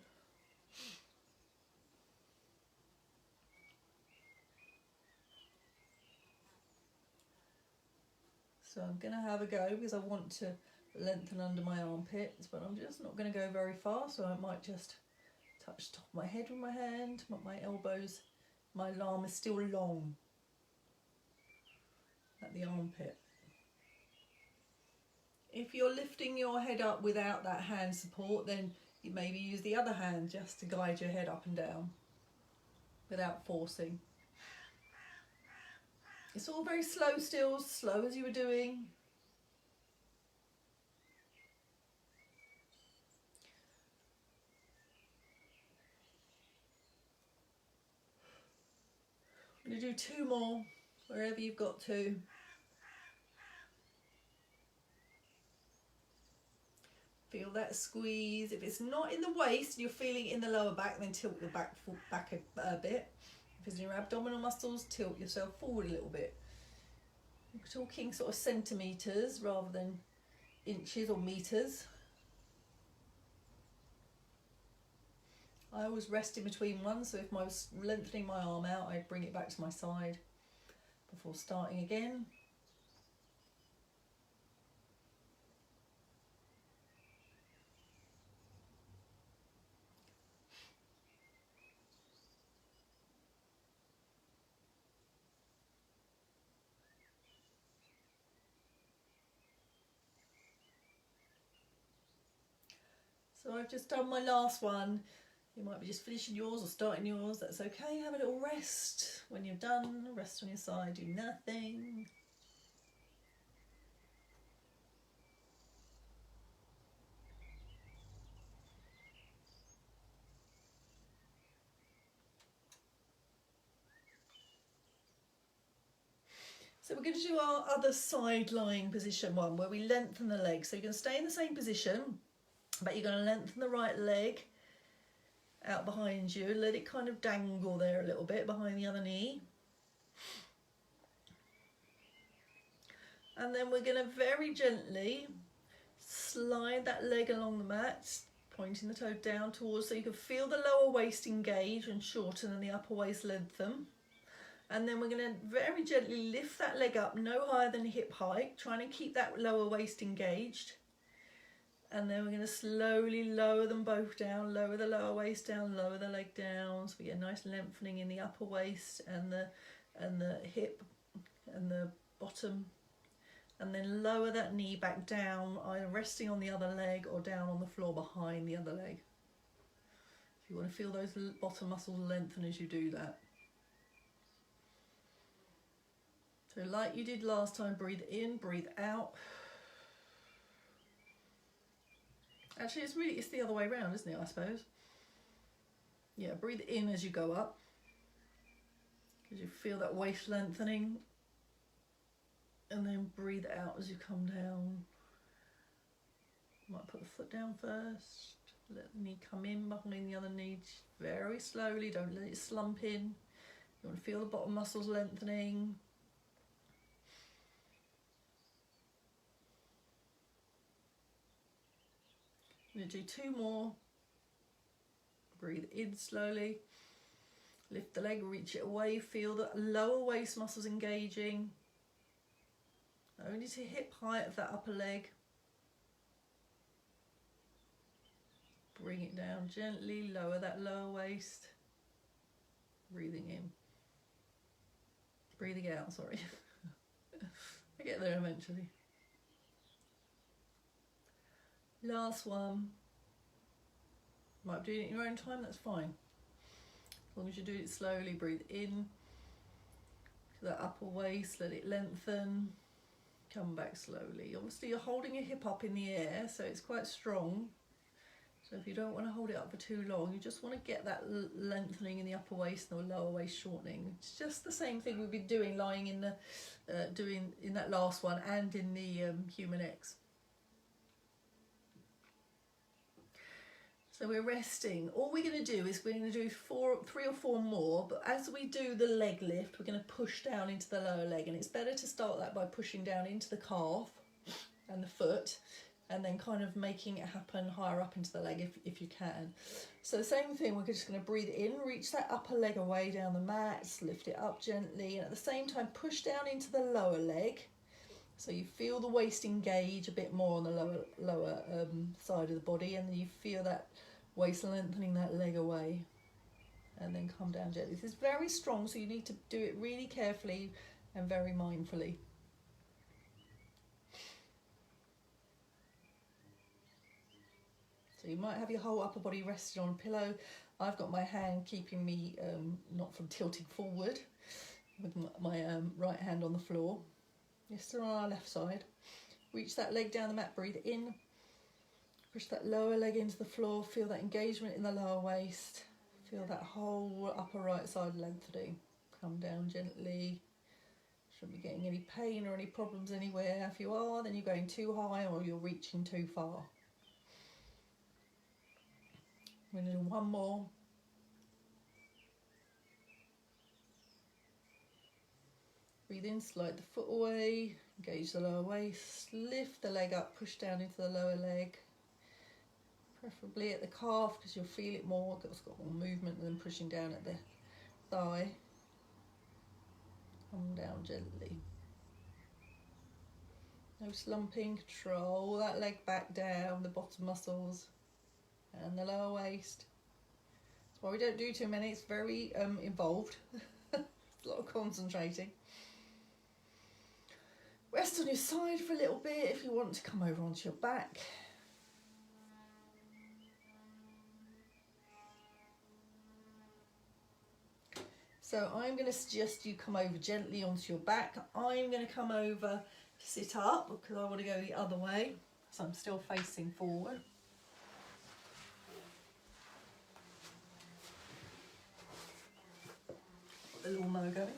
So I'm going to have a go because I want to lengthen under my armpits, but I'm just not going to go very far, so I might just touch the top of my head with my hand, but my elbows, my arm is still long at the armpit. If you're lifting your head up without that hand support, then you maybe use the other hand just to guide your head up and down without forcing. It's all very slow still, slow as you were doing. I'm going to do 2 more, wherever you've got to. Feel that squeeze. If it's not in the waist, you're feeling it in the lower back, then tilt your back a bit. If it's in your abdominal muscles, tilt yourself forward a little bit. We're talking sort of centimetres rather than inches or metres. I always rest in between ones, so if I was lengthening my arm out, I'd bring it back to my side before starting again. So I've just done my last one. You might be just finishing yours or starting yours, that's okay. Have a little rest. When you're done, rest on your side, do nothing. So we're going to do our other side lying position one, where we lengthen the leg. So you're going to stay in the same position, but you're going to lengthen the right leg out behind you, let it kind of dangle there a little bit behind the other knee. And then we're going to very gently slide that leg along the mat, pointing the toe down towards, so you can feel the lower waist engage and shorten and the upper waist lengthen. And then we're going to very gently lift that leg up no higher than hip height, trying to keep that lower waist engaged. And then we're going to slowly lower them both down, lower the lower waist down, lower the leg down, so we get a nice lengthening in the upper waist and the hip and the bottom. And then lower that knee back down, either resting on the other leg or down on the floor behind the other leg. If you want to feel those bottom muscles lengthen as you do that. So like you did last time, breathe in, breathe out. Actually, it's the other way around, isn't it, I suppose? Yeah, breathe in as you go up, because you feel that waist lengthening. And then breathe out as you come down. Might put the foot down first. Let the knee come in behind the other knee very slowly. Don't let it slump in. You want to feel the bottom muscles lengthening. I'm going to do 2 more. Breathe in slowly. Lift the leg, reach it away. Feel the lower waist muscles engaging. Only to hip height of that upper leg. Bring it down gently, lower that lower waist. Breathing in. Breathing out, sorry. I get there eventually. Last one. Might be doing it in your own time, that's fine. As long as you do it slowly, breathe in to that upper waist, let it lengthen. Come back slowly. Obviously you're holding your hip up in the air, so it's quite strong. So if you don't want to hold it up for too long, you just want to get that lengthening in the upper waist and the lower waist shortening. It's just the same thing we've been doing lying in the doing in that last one and in the human X. So we're resting. All we're going to do is we're going to do 3 or 4 more, but as we do the leg lift, we're going to push down into the lower leg, and it's better to start that by pushing down into the calf and the foot, and then kind of making it happen higher up into the leg if you can. So the same thing, we're just going to breathe in, reach that upper leg away down the mat, lift it up gently, and at the same time push down into the lower leg. So you feel the waist engage a bit more on the lower side of the body, and then you feel that waist lengthening that leg away, and then come down gently. This is very strong, so you need to do it really carefully and very mindfully. So you might have your whole upper body rested on a pillow. I've got my hand keeping me not from tilting forward, with my right hand on the floor. Yes, still on our left side. Reach that leg down the mat, breathe in. Push that lower leg into the floor, feel that engagement in the lower waist. Feel that whole upper right side lengthening. Come down gently. Shouldn't be getting any pain or any problems anywhere. If you are, then you're going too high or you're reaching too far. We're going to do 1 more. Breathe in, slide the foot away, engage the lower waist, lift the leg up, push down into the lower leg. preferably at the calf because you'll feel it more, it's got more movement than pushing down at the thigh. Come down gently. No slumping, control that leg back down, the bottom muscles and the lower waist. That's why we don't do too many, it's very involved. It's a lot of concentrating. Rest on your side for a little bit if you want to come over onto your back. So I'm going to suggest you come over gently onto your back. I'm going to come over, sit up because I want to go the other way. So I'm still facing forward. Got the lawnmower going.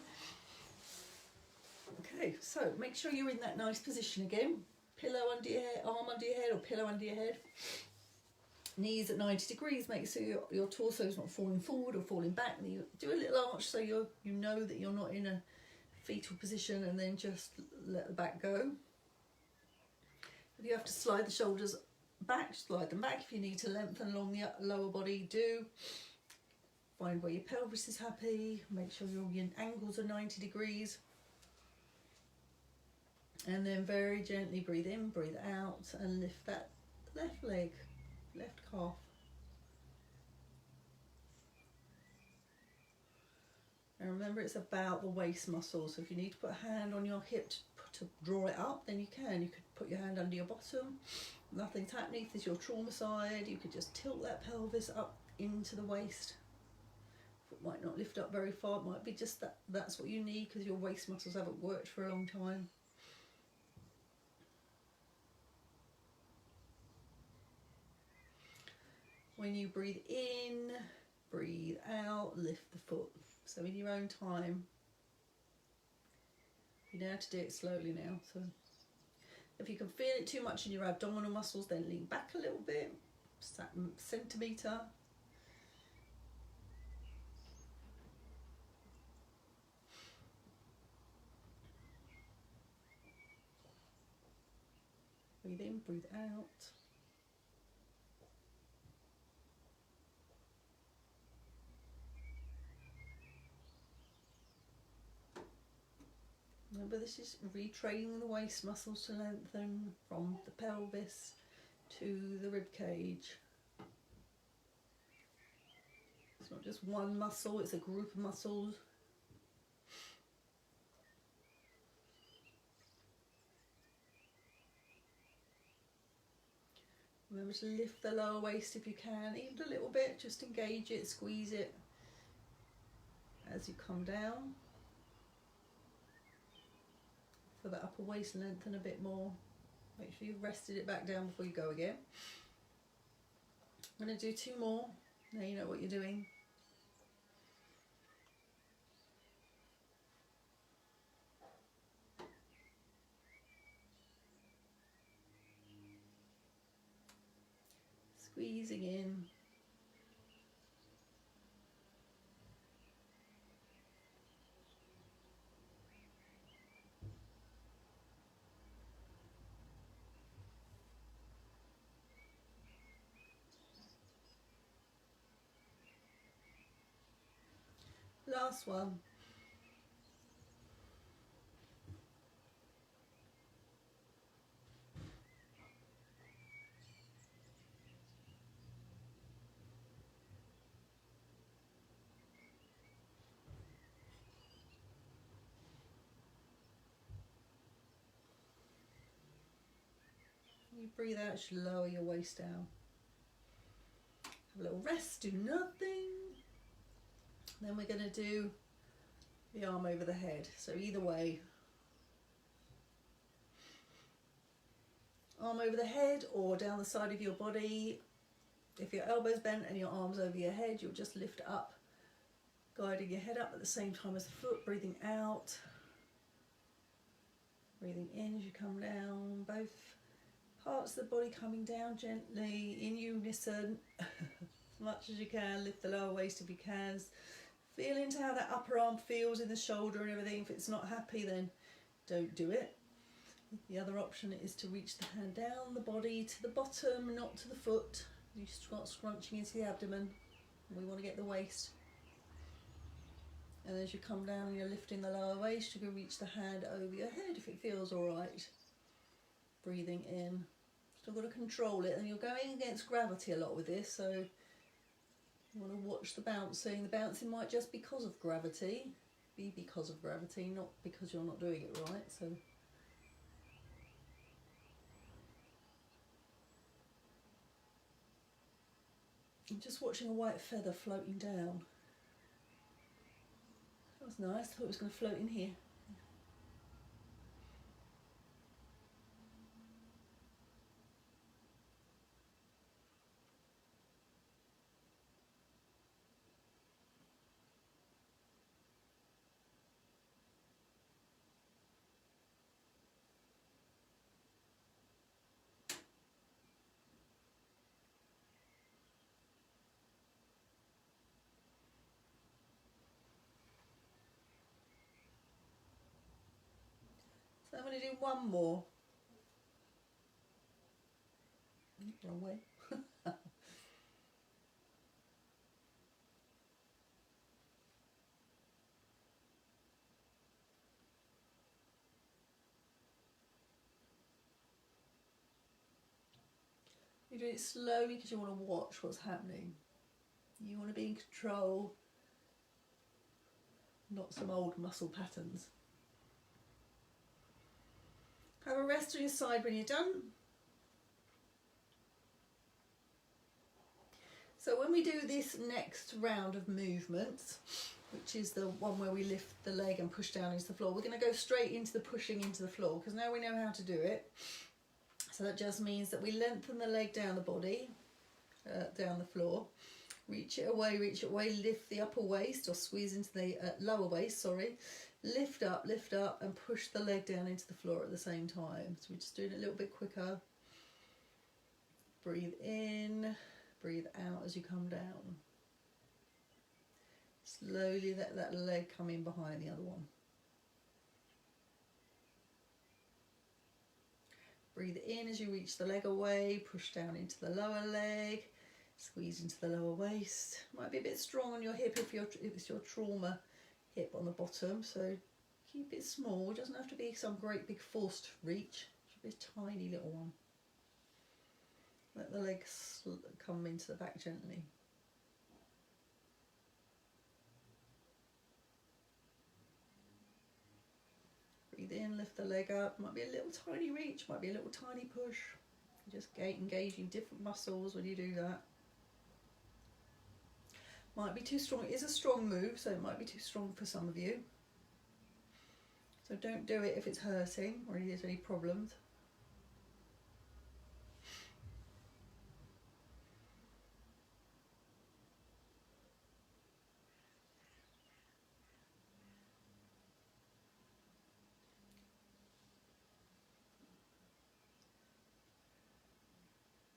Okay, so make sure you're in that nice position again. Pillow under your head, arm under your head or pillow under your head. Knees at 90 degrees, make sure your torso is not falling forward or falling back. And you do a little arch so you know that you're not in a fetal position, and then just let the back go. If you have to slide the shoulders back, slide them back. If you need to lengthen along the lower body, do. Find where your pelvis is happy. Make sure your angles are 90 degrees. And then very gently breathe in, breathe out, and lift that left leg, left calf. And remember, it's about the waist muscle. So if you need to put a hand on your hip to draw it up, then you can. You could put your hand under your bottom. Nothing's happening. If this is your trauma side, you could just tilt that pelvis up into the waist. It might not lift up very far. It might be just that's what you need because your waist muscles haven't worked for a long time. When you breathe in, breathe out, lift the foot. So in your own time. You know how to do it slowly now. So if you can feel it too much in your abdominal muscles, then lean back a little bit, centimetre. Breathe in, breathe out. Remember, this is retraining the waist muscles to lengthen from the pelvis to the rib cage. It's not just one muscle, it's a group of muscles. Remember to lift the lower waist if you can, even a little bit, just engage it, squeeze it as you come down. For the upper waist lengthen a bit more. Make sure you've rested it back down before you go again. I'm going to do 2 more. Now you know what you're doing. Squeezing in. Last one. You breathe out, just lower your waist down. Have a little rest, do nothing. Then we're going to do the arm over the head. So either way, arm over the head or down the side of your body. If your elbow's bent and your arm's over your head, you'll just lift up, guiding your head up at the same time as the foot, breathing out. Breathing in as you come down, both parts of the body coming down gently in unison. As much as you can, lift the lower waist if you can. Feel into how that upper arm feels in the shoulder and everything. If it's not happy, then don't do it. The other option is to reach the hand down the body to the bottom, not to the foot. You start scrunching into the abdomen. We want to get the waist. And as you come down and you're lifting the lower waist, you can reach the hand over your head if it feels alright. Breathing in. Still got to control it, and you're going against gravity a lot with this, so you want to watch the bouncing. The bouncing might just because of gravity, not because you're not doing it right. So I'm just watching a white feather floating down. That was nice. I thought it was going to float in here. So I'm going to do one more. Wrong way. You do it slowly because you want to watch what's happening. You want to be in control, not some old muscle patterns. Have a rest on your side when you're done. So when we do this next round of movements, which is the one where we lift the leg and push down into the floor, we're going to go straight into the pushing into the floor, because now we know how to do it. So that just means that we lengthen the leg down the body, down the floor, reach it away, lift the upper waist, or squeeze into the lower waist, sorry. Lift up and push the leg down into the floor at the same time. So we're just doing it a little bit quicker. Breathe in, breathe out as you come down. Slowly let that leg come in behind the other one. Breathe in as you reach the leg away, push down into the lower leg, squeeze into the lower waist. Might be a bit strong on your hip if it's your trauma hip on the bottom, so keep it small. It doesn't have to be some great big forced reach. It should be a tiny little one. Let the legs come into the back gently. Breathe in, lift the leg up. Might be a little tiny reach, might be a little tiny push. Just engaging different muscles when you do that. Might be too strong. It is a strong move, so it might be too strong for some of you. So don't do it if it's hurting or if there's any problems.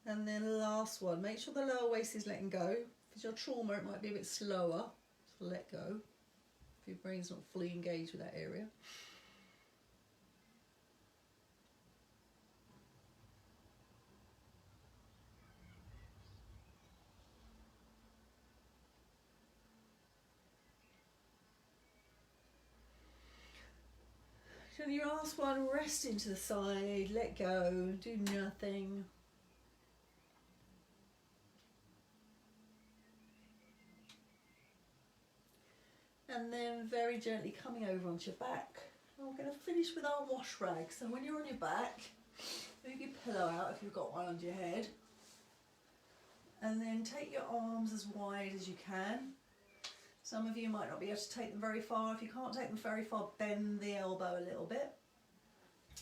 And then the last one, make sure the lower waist is letting go. If it's your trauma, it might be a bit slower, so let go. If your brain's not fully engaged with that area. So your last one, rest into the side, let go, do nothing. And then very gently coming over onto your back. And we're going to finish with our wash rag. So when you're on your back, move your pillow out if you've got one under your head. And then take your arms as wide as you can. Some of you might not be able to take them very far. If you can't take them very far, bend the elbow a little bit.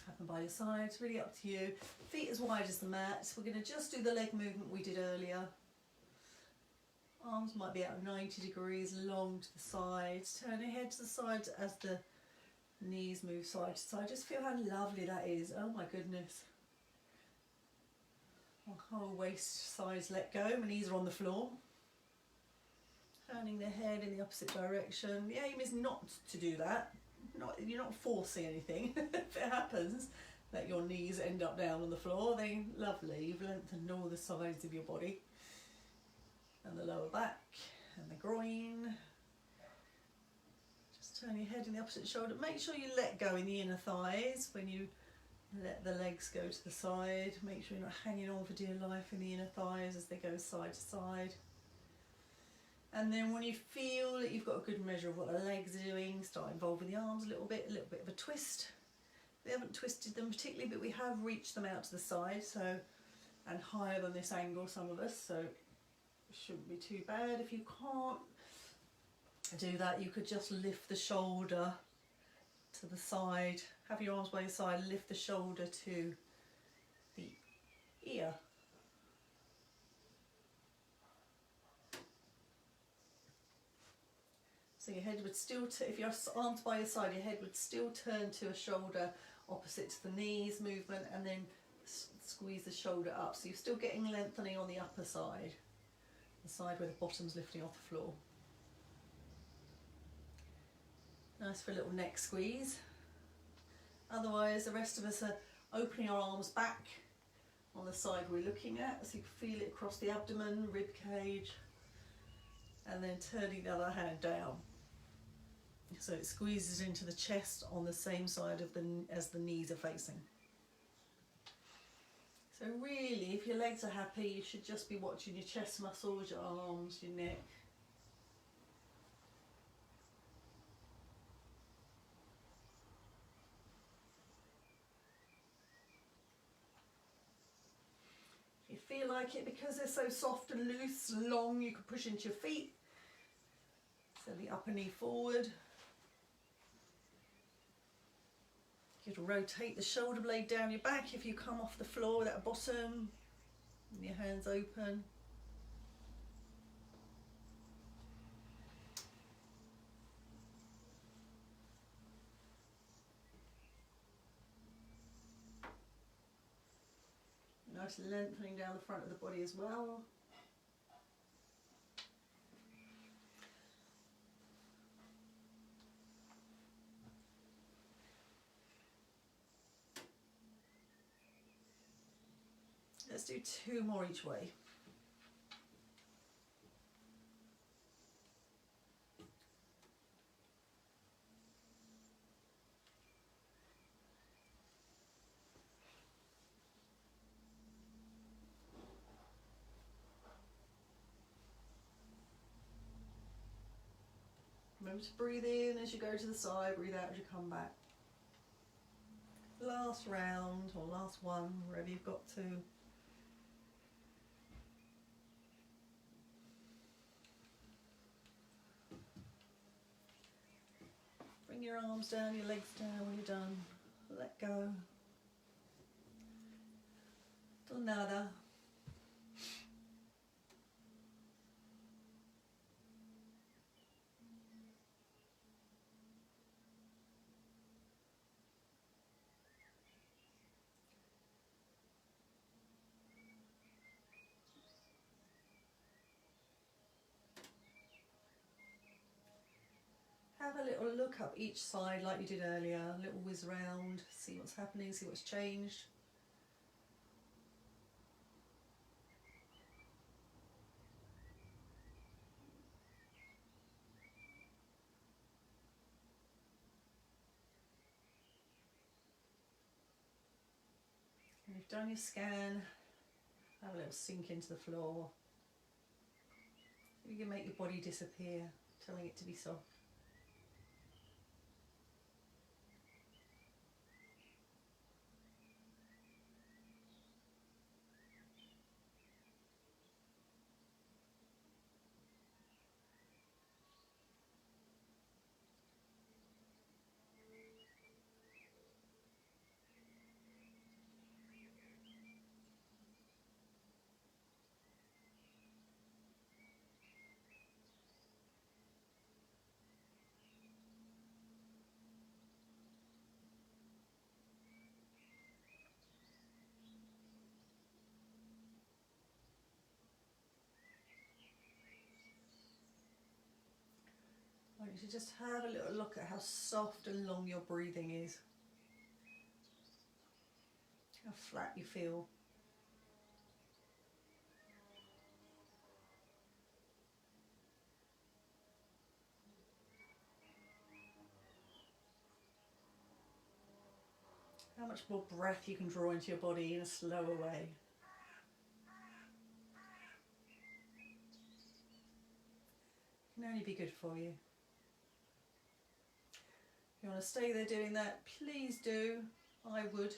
Have them by your side, it's really up to you. Feet as wide as the mat. So we're going to just do the leg movement we did earlier. Arms might be out 90 degrees, long to the sides. Turn your head to the sides as the knees move side to side. Just feel how lovely that is. Oh my goodness. My whole waist sides let go. My knees are on the floor. Turning the head in the opposite direction. The aim is not to do that. You're not forcing anything. If it happens that your knees end up down on the floor, then lovely. You've lengthened all the sides of your body. and the lower back and the groin. Just turn your head in the opposite shoulder. Make sure you let go in the inner thighs when you let the legs go to the side. Make sure you're not hanging on for dear life in the inner thighs as they go side to side. And then when you feel that you've got a good measure of what the legs are doing, start involving the arms a little bit of a twist. We haven't twisted them particularly, but we have reached them out to the side, so, and higher than this angle, some of us, so it shouldn't be too bad. If you can't do that, you could just lift the shoulder to the side, have your arms by your side, lift the shoulder to the ear. So your head would still, if your arms by your side, your head would still turn to a shoulder opposite to the knees movement, and then squeeze the shoulder up. So you're still getting lengthening on the upper side, the side where the bottom's lifting off the floor. Nice for a little neck squeeze. Otherwise, the rest of us are opening our arms back on the side we're looking at, so you can feel it across the abdomen, rib cage, and then turning the other hand down. So it squeezes into the chest on the same side of as the knees are facing. So really, if your legs are happy, you should just be watching your chest muscles, your arms, your neck. If you feel like it, because they're so soft and loose and long, you can push into your feet. So the upper knee forward. You can rotate the shoulder blade down your back if you come off the floor with that bottom, and your hands open. Nice lengthening down the front of the body as well. Let's do 2 more each way. Remember to breathe in as you go to the side, breathe out as you come back. Last round, or last one, wherever you've got to. Bring your arms down, your legs down when you're done. Let go. Nada. Have a little look up each side like you did earlier, a little whiz round, see what's happening, see what's changed. And you've done your scan, have a little sink into the floor. You can make your body disappear, telling it to be soft. I want you to just have a little look at how soft and long your breathing is. How flat you feel. how much more breath you can draw into your body in a slower way. It can only be good for you. If you want to stay there doing that, please do. I would.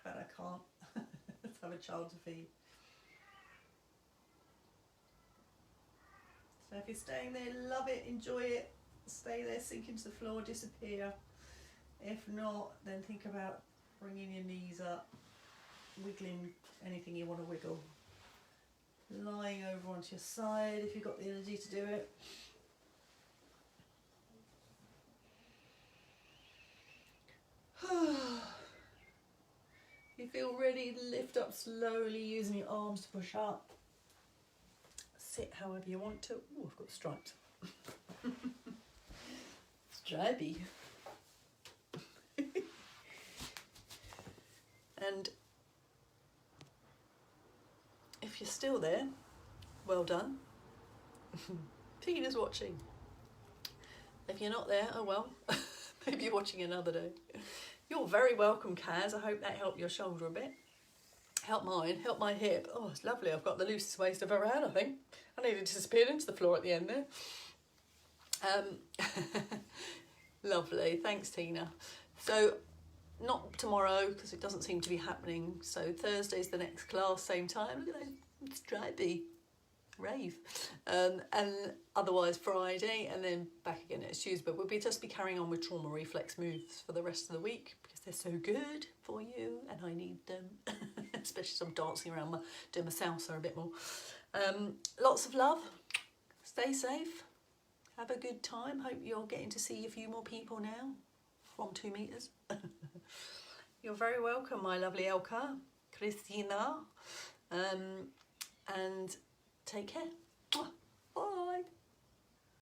But I can't. Let's have a child to feed. So if you're staying there, love it, enjoy it. Stay there, sink into the floor, disappear. If not, then think about bringing your knees up, wiggling anything you want to wiggle. Lying over onto your side if you've got the energy to do it. You feel ready to lift up slowly using your arms to push up. Sit however you want to. Oh, I've got stripes. Stripey. And if you're still there, well done. Tina's watching. If you're not there, oh well. Maybe you're watching another day. You're very welcome, Kaz. I hope that helped your shoulder a bit. Help mine, help my hip. Oh, it's lovely. I've got the loosest waist I've ever had, I think. I nearly disappeared into the floor at the end there. Lovely. Thanks, Tina. So, not tomorrow, because it doesn't seem to be happening. So, Thursday's the next class, same time. Look at those stripey. Rave. And otherwise Friday, and then back again next Tuesday. But we'll just be carrying on with trauma reflex moves for the rest of the week because they're so good for you and I need them. Especially as I'm dancing around doing my salsa a bit more. Lots of love. Stay safe. Have a good time. Hope you're getting to see a few more people now from 2 meters. You're very welcome, my lovely Elka, Christina, and take care. Bye.